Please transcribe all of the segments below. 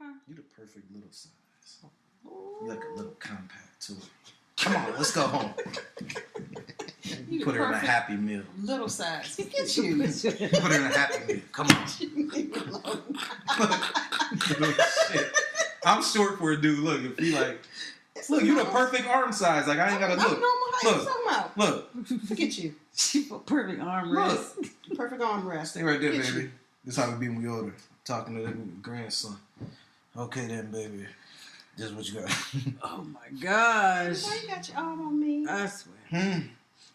Okay. You the perfect little size. You like a little compact too. Come on, let's go home. You put her in a Happy Meal. Little size. Look at you. Put her in a Happy Meal. Come on. Shit. I'm short for a dude. Look, if he like, look, you the perfect arm size. Like I ain't gotta look. Look. Look at you. She put perfect arm rest. Perfect arm rest. Stay right there, baby. This how we be when we older. Talking to the grandson. Okay then, baby. This is what you got. Oh my gosh. Why you got your arm on me? I swear.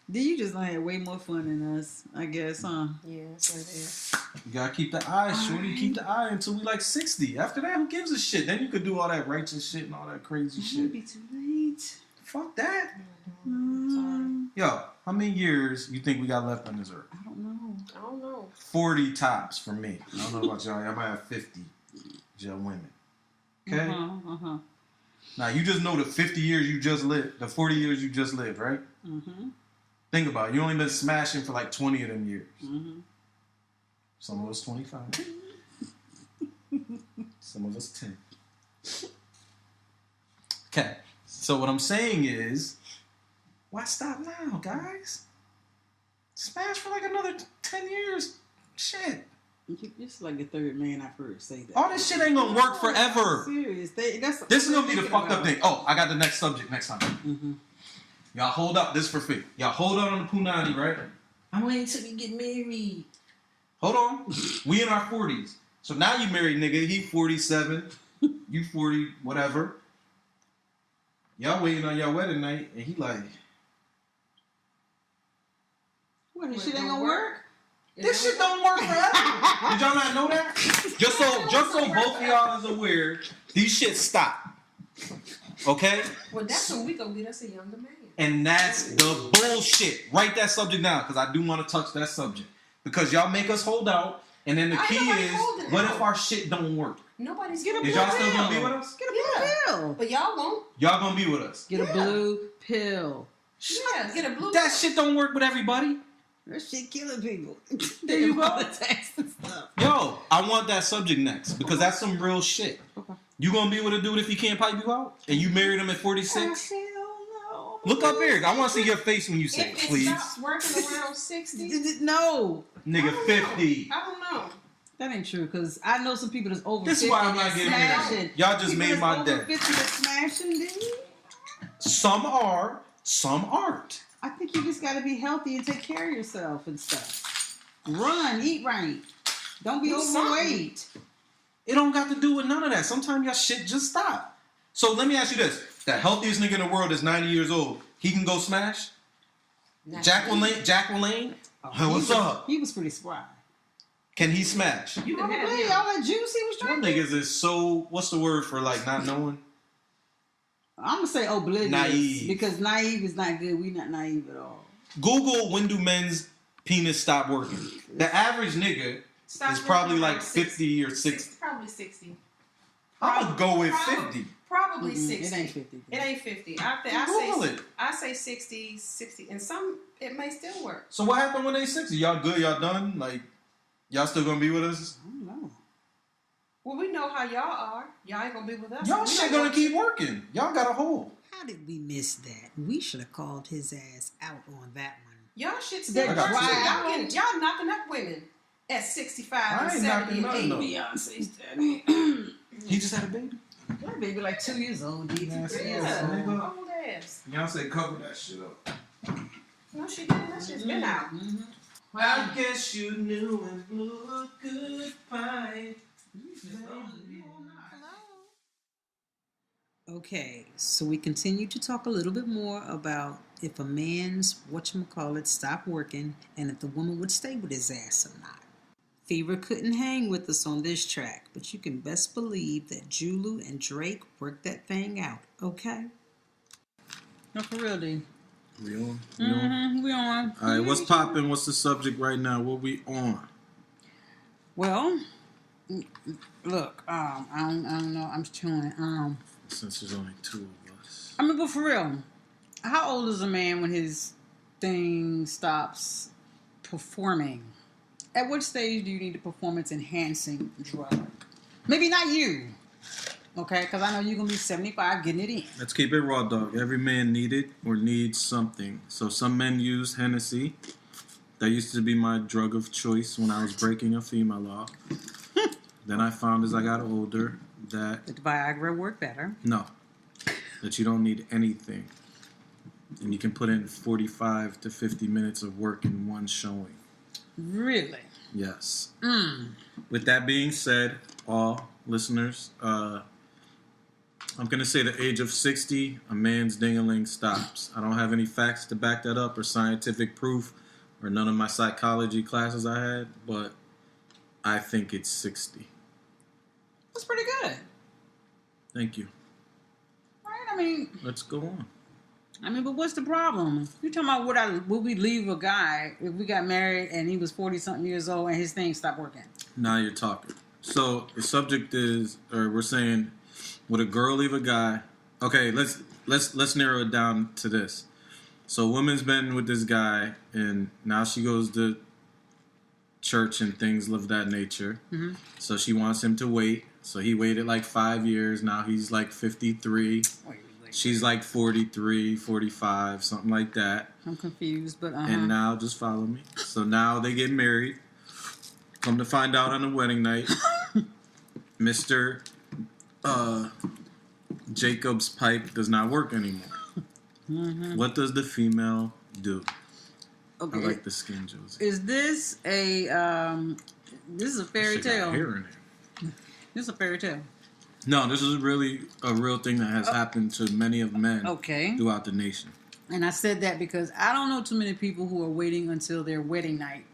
Then you just had way more fun than us, I guess, huh? Yeah, that's what it is. You gotta keep the eye, shorty. Keep the eye until we like 60. After that, who gives a shit? Then you could do all that righteous shit and all that crazy shit. It'd be too late. Fuck that. Sorry. Yo, how many years you think we got left on this earth? I don't know. 40 tops for me. I don't know about y'all. Y'all might have 50. Y'all women. Okay? Now, you just know the 50 years you just lived, the 40 years you just lived, right? Think about it. You only been smashing for like 20 of them years. Some of us 25. Some of us 10. Okay. So what I'm saying is, why stop now, guys? Smash for like another 10 years. Shit. You're just like the third man I've heard say that. All this shit ain't gonna work forever. Serious. This is gonna be the fucked up thing. Oh, I got the next subject next time. Y'all hold up. This for free. Y'all hold on the punani, right? I'm waiting till we get married. Hold on. We in our 40s. So now you married, nigga. He 47. You 40, whatever. Y'all waiting on your wedding night, and he like, what, this shit ain't gonna work? This shit don't work forever. Did y'all not know that? Just so both of y'all is aware, these shit stop. Okay? Well, that's when we gonna get us a younger man. And that's the bullshit. Write that subject down, because I do want to touch that subject. Because y'all make us hold out, and then the key is, what if our shit don't work? Nobody's get a Is y'all still gonna be with us? Get a blue pill. But y'all won't. Y'all gonna be with us. Get a blue pill. Yeah, get a blue That shit don't work with everybody. That shit killing people. There you go. And stuff. Yo, I want that subject next, because that's some real shit. Okay. You gonna be with a dude if he can't pipe you out? And you married him at 46? Hell no. Look up, Eric. I want to see your face when you say, if it please. stops working around 60? No. Nigga, 50. I don't know. That ain't true, because I know some people that's over 50. This is why I'm not getting married. Y'all just made my day. Over 50 that's smashing, dude. Some are, some aren't. I think you just got to be healthy and take care of yourself and stuff. Run, eat right. Don't be overweight. It don't got to do with none of that. Sometimes your shit just stop. So let me ask you this. The healthiest nigga in the world is 90 years old. He can go smash? Jack LaLanne? What's up? He was pretty spry. Can he smash? You don't believe all that juice he was Some drinking? niggas is so, what's the word for like not knowing? I'm going to say oblivious. Naive. Because naive is not good. We not naive at all. Google, when do men's penis stop working? The average nigga is probably like 50 or 60. Probably 60. I'm going to go with 50. Probably 60. It ain't 50. It ain't 50. I say 60, and some, it may still work. So what happened when they 60? Y'all good? Y'all done? Like, y'all still going to be with us? I don't know. Well, we know how y'all are. Y'all ain't going to be with us. Y'all shit going to keep working. Y'all got a hole. How did we miss that? We should have called his ass out on that one. Y'all shit still That working. dry Y'all knocking up women at 65 I and ain't 70 knocking and nothing 80. up. Beyonce's daddy. He just had a baby. That baby like 2 years old. Yes, Yeah, nigga. old ass. Beyonce covered that shit up. No, she didn't. That shit's been out. I guess you knew it blew a good fight. Okay, so we continue to talk a little bit more about if a man's whatchamacallit stopped working and if the woman would stay with his ass or not. Fever couldn't hang with us on this track, but you can best believe that Julu and Drake worked that thing out, okay? No, for real, dude. We on? We on. All right, what's popping? What's the subject right now? What we on? Well, look, I don't know. I'm chewing. Since there's only two of us. I mean, but for real, how old is a man when his thing stops performing? At what stage do you need a performance-enhancing drug? Maybe not you, Okay, because I know you're going to be 75 getting it in. Let's keep it raw, dog. Every man needed or needs something. So some men use Hennessy. That used to be my drug of choice when I was breaking a female law. Then I found as I got older that... Did the Viagra work better? No. That you don't need anything. And you can put in 45 to 50 minutes of work in one showing. Really? Yes. With that being said, all listeners, I'm going to say the age of 60, a man's ding-a-ling stops. I don't have any facts to back that up or scientific proof or none of my psychology classes I had, but I think it's 60. That's pretty good. Thank you. Right? I mean... Let's go on. but what's the problem? You're talking about would we leave a guy if we got married and he was 40-something years old and his thing stopped working? Now you're talking. So the subject is, or we're saying, would a girl leave a guy? Okay, let's narrow it down to this. So a woman's been with this guy, and now she goes to church and things of that nature. Mm-hmm. So she wants him to wait. So he waited like 5 years. Now he's like 53. She's like 43, 45, something like that. I'm confused, but And now, just follow me. So now they get married. Come to find out on the wedding night, Mr. Jacob's pipe does not work anymore. Mm-hmm. What does the female do? Okay. I like the skin, Josie. Is this a this is a fairy tale? This is a fairy tale. No, this is really a real thing that has happened to many of men throughout the nation. And I said that because I don't know too many people who are waiting until their wedding night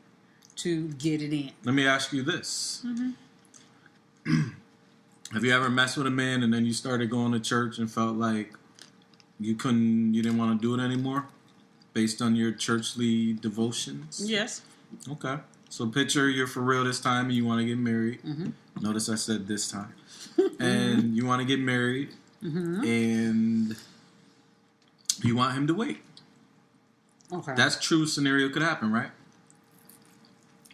to get it in. Let me ask you this. Mm-hmm. Have you ever messed with a man and then you started going to church and felt like you didn't want to do it anymore based on your churchly devotions? Yes. Okay. So picture you're for real this time and you want to get married. Mm-hmm. Notice I said this time. And you want to get married and you want him to wait. Okay. That's true scenario could happen, right?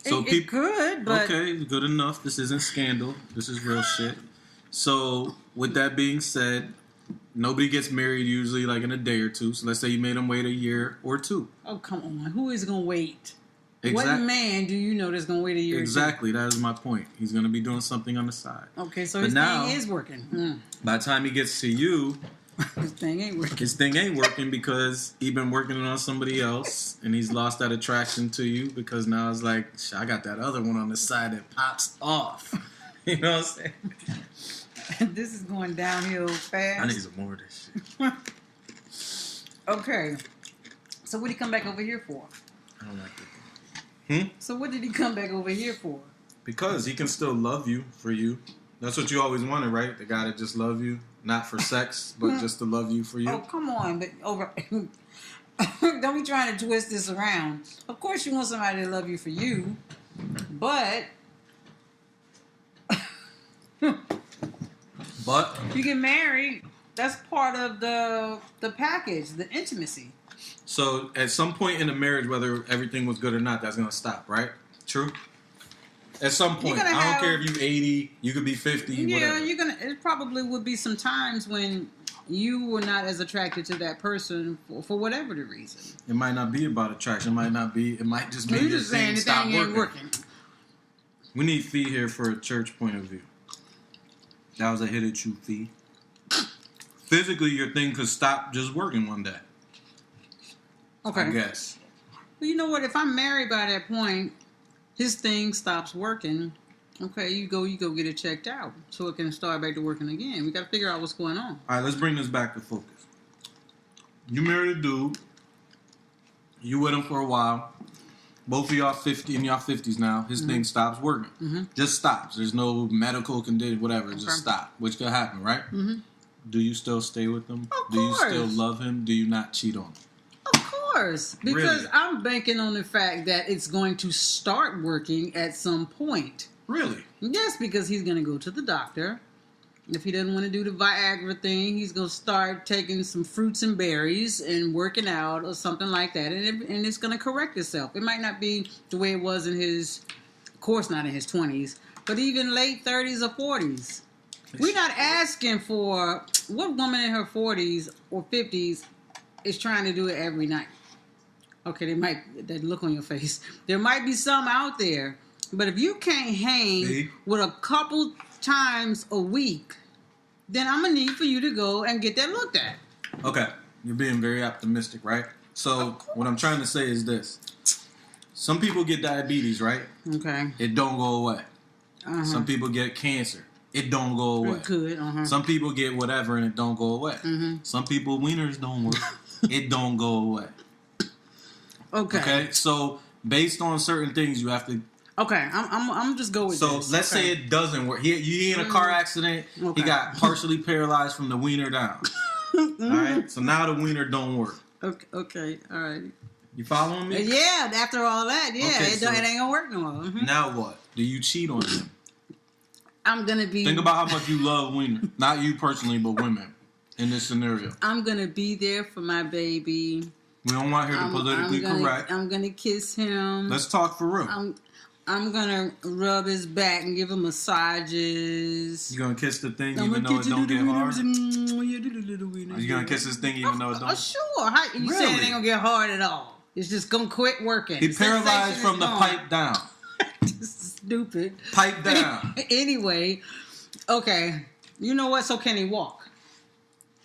So it could, but... Okay, good enough. This isn't scandal. This is real shit. So, with that being said, nobody gets married usually like in a day or two. So, let's say you made them wait a year or two. Oh, come on. Who is going to wait? What man do you know that's going to wait a year Exactly. or two? That is my point. He's going to be doing something on the side. Okay, so his thing is working. By the time he gets to you... His thing ain't working. His thing ain't working because he's been working on somebody else and he's lost that attraction to you because now it's like, I got that other one on the side that pops off. You know what I'm saying? This is going downhill fast. I need some more of this shit. Okay. So what did he come back over here for? I don't like it. So what did he come back over here for? Because he can still love you for you. That's what you always wanted, right? The guy that just love you. Not for sex, but just to love you for you. Oh, come on. But don't be trying to twist this around. Of course you want somebody to love you for you. But... But... You get married, that's part of the package, the intimacy. So, at some point in the marriage, whether everything was good or not, that's going to stop, right? True? At some point, I don't care if you're 80, you could be 50, whatever. Yeah, it probably would be some times when you were not as attracted to that person for whatever the reason. It might not be about attraction. It might just be your thing stop working. We need Fee here for a church point of view. That was a hit at you, Fee. Physically, your thing could stop just working one day. Okay. I guess. Well, you know what? If I'm married by that point, his thing stops working. Okay, you go get it checked out so it can start back to working again. We got to figure out what's going on. All right, let's bring this back to focus. You married a dude. You with him for a while. Both of y'all 50 in y'all 50s now. His thing stops working. Mm-hmm. Just stops. There's no medical condition, whatever. Just stop. Which could happen, right? Mm-hmm. Do you still stay with him? Of Do course. you still love him? Do you not cheat on him? Of course. Because Really? I'm banking on the fact that it's going to start working at some point. Really? Yes, because he's going to go to the doctor. If he doesn't want to do the Viagra thing, he's going to start taking some fruits and berries and working out or something like that. And it's going to correct itself. It might not be the way it was in his, of course not in his 20s, but even late 30s or 40s. We're not asking for what woman in her 40s or 50s is trying to do it every night. Okay, that look on your face. There might be some out there, but if you can't hang with a couple times a week, then I'm gonna need for you to go and get that looked at. Okay, you're being very optimistic, right? So what I'm trying to say is this: some people get diabetes, right? Okay. It don't go away. Uh-huh. Some people get cancer. It don't go away. It could. Uh-huh. Some people get whatever and it don't go away. Mm-hmm. Some people wieners don't work. It don't go away. Okay. So based on certain things, you have to. Okay, I'm just go with so this. Let's say it doesn't work. He in a car accident. Okay. He got partially paralyzed from the wiener down. All right. So now the wiener don't work. Okay. All right. You following me? Yeah. After all that, yeah, Okay, it ain't gonna work no more. Mm-hmm. Now what? Do you cheat on him? I'm gonna be. Think about how much you love wiener. Not you personally, but women in this scenario. I'm gonna be there for my baby. We don't want her to politically correct. I'm gonna kiss him. Let's talk for real. I'm gonna rub his back and give him massages. You gonna kiss the thing even though it don't get hard? Are you gonna kiss this thing even though it don't? Sure. You Really? saying it ain't gonna get hard at all? It's just gonna quit working. He paralyzed from the pipe down. Stupid. Pipe down. Anyway, okay. You know what? So can he walk?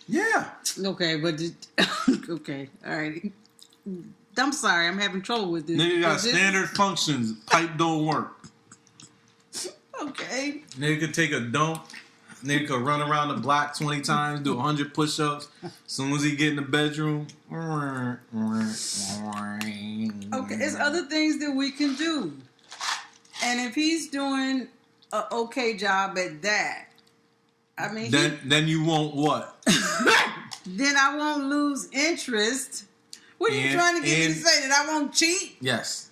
Yeah. Okay, but okay, all right. I'm sorry, I'm having trouble with this. Nigga got standard functions. Pipe don't work. Okay. Nigga could take a dump. Nigga could run around the block 20 times, do 100 push-ups. As soon as he get in the bedroom. Okay, there's other things that we can do. And if he's doing an okay job at that, I mean... Then you won't what? Then I won't lose interest. What are you trying to get me to say? That I won't cheat? Yes.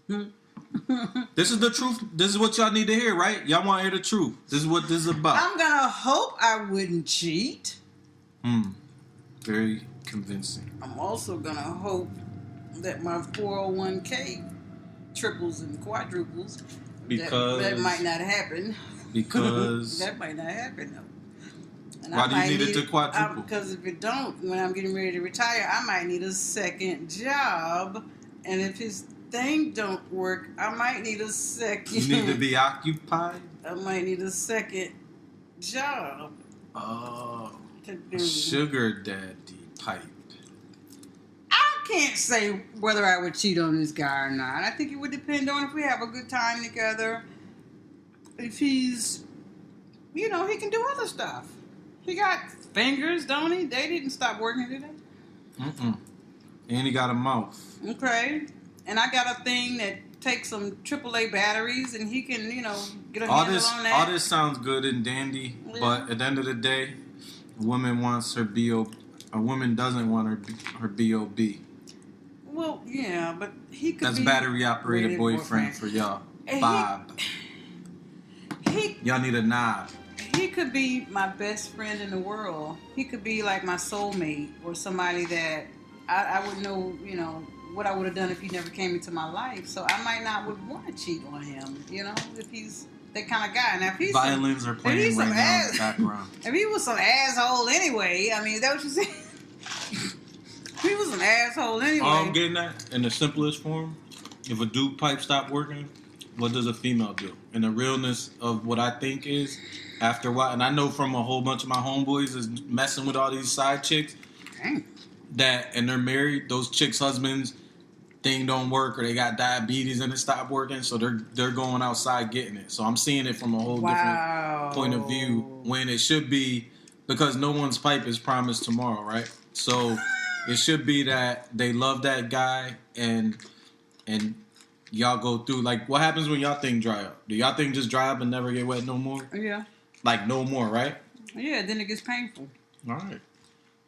This is the truth. This is what y'all need to hear, right? Y'all want to hear the truth. This is what this is about. I'm going to hope I wouldn't cheat. Very convincing. I'm also going to hope that my 401k triples and quadruples. Because... That might not happen. Because... That might not happen, though. And why do you need it to quadruple? Because if it don't, when I'm getting ready to retire, I might need a second job. And if his thing don't work, I might need a second. You need to be occupied? I might need a second job. Oh. To do. Sugar daddy pipe. I can't say whether I would cheat on this guy or not. I think it would depend on if we have a good time together. If he's, he can do other stuff. He got fingers, don't he? They didn't stop working, did they? And he got a mouth. Okay. And I got a thing that takes some AAA batteries, and he can, get a handle on that. All this sounds good and dandy, but at the end of the day, a woman wants her B.O. A woman doesn't want her B.O.B. Well, yeah, but he could That's be... battery-operated boyfriend for y'all. Bob. Y'all need a knob. He could be my best friend in the world. He could be like my soulmate or somebody that I would know, what I would have done if he never came into my life. So I might not would want to cheat on him, if he's that kind of guy. Now, if he's violins are playing right now in the background. If he was some asshole anyway, I mean, is that what you said? If he was an asshole anyway. All I'm getting at, in the simplest form, if a dude pipe stopped working, what does a female do? And the realness of what I think is, after a while, and I know from a whole bunch of my homeboys is messing with all these side chicks, and they're married, those chicks' husbands, thing don't work, or they got diabetes and it stopped working, so they're going outside getting it. So I'm seeing it from a whole different point of view, when it should be, because no one's pipe is promised tomorrow, right? So it should be that they love that guy, and y'all go through, like, what happens when y'all thing dry up? Do y'all thing just dry up and never get wet no more? Yeah. Like, no more, right? Yeah, then it gets painful. All right.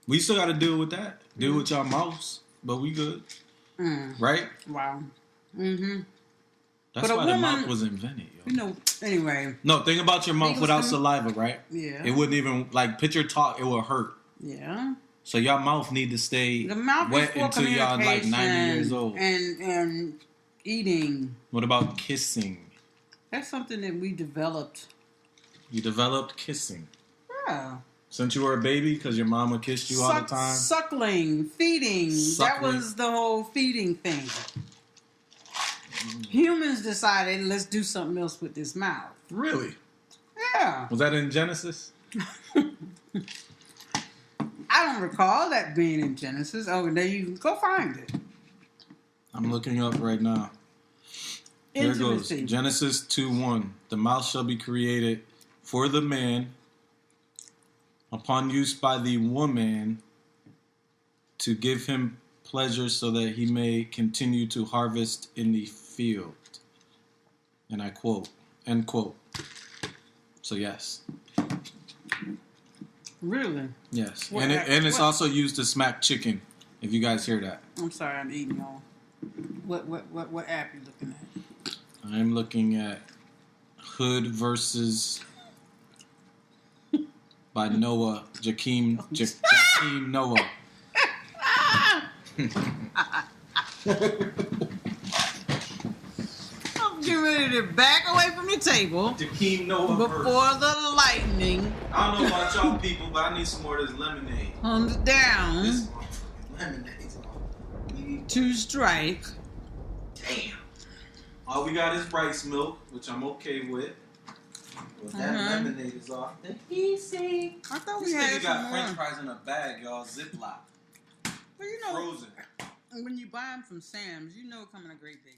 We still got to deal with that. Deal with y'all mouths, but we good. Right? Wow. Mm-hmm. That's why the mouth was invented, yo. Anyway. No, think about your mouth without saliva, right? Yeah. It wouldn't even, like, picture talk, it would hurt. Yeah. So y'all mouth need to stay wet until y'all like 90 years old. You developed kissing. Yeah. Since you were a baby, because your mama kissed you all the time? Suckling, feeding. That was the whole feeding thing. Humans decided, let's do something else with this mouth. Really? Yeah. Was that in Genesis? I don't recall that being in Genesis. Oh, there you go find it. I'm looking up right now. Here it goes. Intimacy. Genesis 2:1. The mouth shall be created for the man upon use by the woman to give him pleasure so that he may continue to harvest in the field. And I quote, end quote. So yes. Really? Yes. What And it's also used to smack chicken, if you guys hear that. I'm sorry, I'm eating y'all. What app you looking at? I'm looking at Hood versus by Noah, Jakeem Noah. I'm getting ready to back away from the table Jakeem Noah before the lightning I don't know about y'all people, but I need some more of this lemonade. comes down This lemonade's to strike. damn. All we got is rice milk, which I'm okay with. But that lemonade is off the easy. I thought we This had nigga got some French more. fries in a bag, y'all. Ziploc. Well, you know, Frozen. when you buy them from Sam's, you know it come in a great big